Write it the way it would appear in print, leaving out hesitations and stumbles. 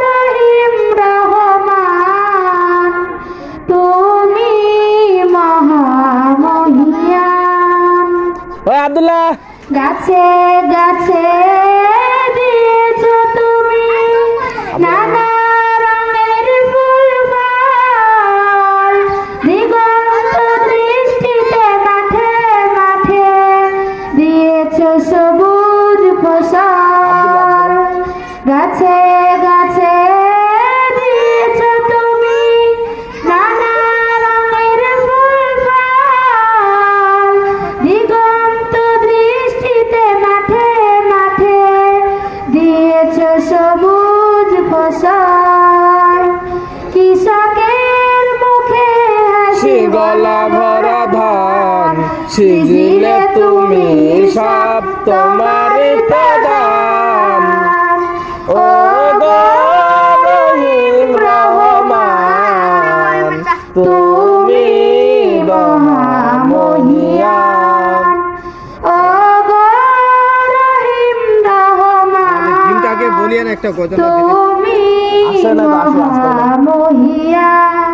রহিম রহমান তুমি মহামহিয়ান। ওই আব্দুল্লাহ, গাছে গাছে দিয়েছো তুমি নানা রঙের ফুল ফল, দিগন্ত দৃষ্টিতে মাঠে মাঠে দিয়েছো সবুজ ফসল। গাছে গাছে দিয়েছো তুমি নানা রঙের ফুল ফল, দিগন্ত দৃষ্টিতে মাঠে মাঠে দিয়েছো সবুজ ফসল। কৃষকের মুখে হাসি গলা ভরা ধান সিজিলে তুমি সব তোমার প্রদান। ও গো রহিম রহমান তুমি মহামহিয়ান। ও গো রহিম রহমান বলিয়েন একটা কথা তুমি আসে না, আসে, আসে। মহামহিয়ান।